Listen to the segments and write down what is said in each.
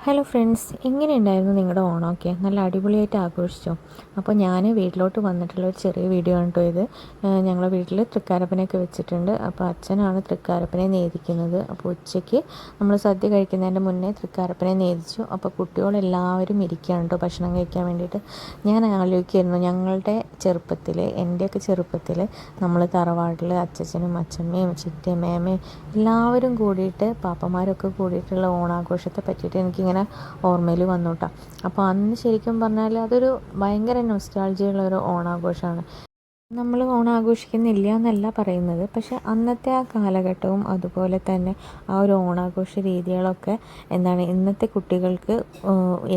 Hello friends, എങ്ങനെയുണ്ടായിരുന്നു നിങ്ങളുടെ ഓണമൊക്കെ? നല്ല അടിപൊളിയായിട്ട് ആഘോഷിച്ചോ? അപ്പോൾ ഞാൻ വീട്ടിലോട്ട് വന്നിട്ടുള്ള ഒരു ചെറിയ വീഡിയോ ആണ് കേട്ടോ ഇത്. ഞങ്ങളുടെ വീട്ടിൽ തൃക്കാരപ്പനയൊക്കെ വെച്ചിട്ടുണ്ട്. അപ്പോൾ അച്ഛനാണ് തൃക്കാരപ്പനെ നേദിക്കുന്നത്. അപ്പോൾ ഉച്ചയ്ക്ക് നമ്മൾ സദ്യ കഴിക്കുന്നതിൻ്റെ മുന്നേ തൃക്കാരപ്പനെ നേദിച്ചു. അപ്പോൾ കുട്ടികളെല്ലാവരും ഇരിക്കുകയാണ് കേട്ടോ ഭക്ഷണം കഴിക്കാൻ വേണ്ടിയിട്ട്. ഞാൻ ആലോചിക്കായിരുന്നു, ഞങ്ങളുടെ ചെറുപ്പത്തിൽ, എൻ്റെയൊക്കെ ചെറുപ്പത്തിൽ നമ്മൾ തറവാട്ടിൽ അച്ഛനും അച്ഛമ്മയും ചിറ്റയും മേമയും എല്ലാവരും കൂടിയിട്ട്, പാപ്പന്മാരൊക്കെ കൂടിയിട്ടുള്ള ഓണാഘോഷത്തെ പറ്റിയിട്ട് എനിക്കിങ്ങനെ ഓർമ്മയിൽ വന്നു കേട്ടോ. അപ്പോൾ അന്ന് ശരിക്കും പറഞ്ഞാൽ അതൊരു ഭയങ്കര നൊസ്റ്റാൾജിയുള്ള ഒരു ഓണാഘോഷമാണ്. നമ്മൾ ഓണം ആഘോഷിക്കുന്നില്ല എന്നല്ല പറയുന്നത്, പക്ഷേ അന്നത്തെ ആ കാലഘട്ടവും അതുപോലെ തന്നെ ആ ഒരു ഓണാഘോഷ രീതികളൊക്കെ ഇന്നത്തെ കുട്ടികൾക്ക്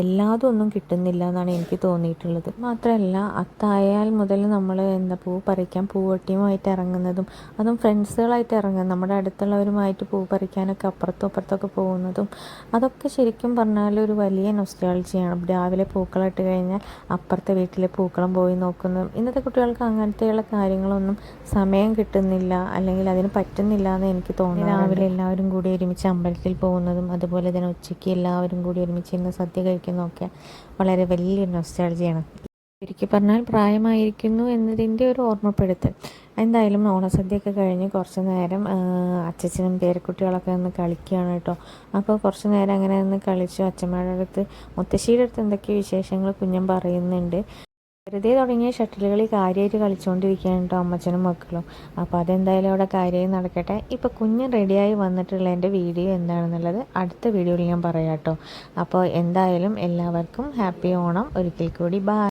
എല്ലാതും ഒന്നും കിട്ടുന്നില്ല എന്നാണ് എനിക്ക് തോന്നിയിട്ടുള്ളത്. മാത്രമല്ല, അത്തായാൽ മുതൽ നമ്മൾ പൂ പറിക്കാൻ പൂവട്ടിയുമായിട്ട് ഇറങ്ങുന്നതും, അതും ഫ്രണ്ട്സുകളായിട്ട് ഇറങ്ങുന്നത്, നമ്മുടെ അടുത്തുള്ളവരുമായിട്ട് പൂ പറിക്കാനൊക്കെ അപ്പുറത്തും അപ്പുറത്തൊക്കെ പോകുന്നതും, അതൊക്കെ ശരിക്കും പറഞ്ഞാൽ ഒരു വലിയ നൊസ്റ്റാൾജിയാണ്. രാവിലെ പൂക്കളിട്ട് കഴിഞ്ഞാൽ അപ്പുറത്തെ വീട്ടിലെ പൂക്കളം പോയി നോക്കുന്നതും. ഇന്നത്തെ കുട്ടികൾക്ക് അങ്ങനത്തെയുള്ള കാര്യങ്ങളൊന്നും സമയം കിട്ടുന്നില്ല, അല്ലെങ്കിൽ അതിന് പറ്റുന്നില്ല എന്ന് എനിക്ക് തോന്നുന്നു. രാവിലെ എല്ലാവരും കൂടി ഒരുമിച്ച് അമ്പലത്തിൽ പോകുന്നതും, അതുപോലെ തന്നെ ഉച്ചയ്ക്ക് എല്ലാവരും കൂടി ഒരുമിച്ച് ഇന്ന് സദ്യ കഴിക്കുന്നതൊക്കെ വളരെ വലിയൊരു നൊസ്റ്റാൾജിയാണ്. ചുരുക്കി പറഞ്ഞാൽ പ്രായമായിരിക്കുന്നു എന്നതിൻ്റെ ഒരു ഓർമ്മപ്പെടുത്തൽ. എന്തായാലും ഓണസദ്യയൊക്കെ കഴിഞ്ഞ് കുറച്ച് നേരം അച്ഛനും പേരക്കുട്ടികളൊക്കെ ഒന്ന് കളിക്കുകയാണ് കേട്ടോ. അപ്പോൾ കുറച്ച് നേരം അങ്ങനെ ഒന്ന് കളിച്ചു. അച്ഛന്മാരുടെ അടുത്ത്, മുത്തശ്ശിയുടെ അടുത്ത് എന്തൊക്കെയോ വിശേഷങ്ങൾ കുഞ്ഞൻ പറയുന്നുണ്ട്. വെറുതെ തുടങ്ങിയ ഷട്ടിൽ കളി കാര്യമായിട്ട് കളിച്ചുകൊണ്ടിരിക്കുകയാണ് കേട്ടോ അമ്മച്ചനും മക്കളും. അപ്പോൾ അതെന്തായാലും അവിടെ കാര്യമായി നടക്കട്ടെ. ഇപ്പോൾ കുഞ്ഞ് റെഡിയായി വന്നിട്ടുള്ളതിൻ്റെ വീഡിയോ എന്താണെന്നുള്ളത് അടുത്ത വീഡിയോയിൽ ഞാൻ പറയാം കേട്ടോ. അപ്പോൾ എന്തായാലും എല്ലാവർക്കും ഹാപ്പി ഓണം ഒരിക്കൽ കൂടി. ബൈ.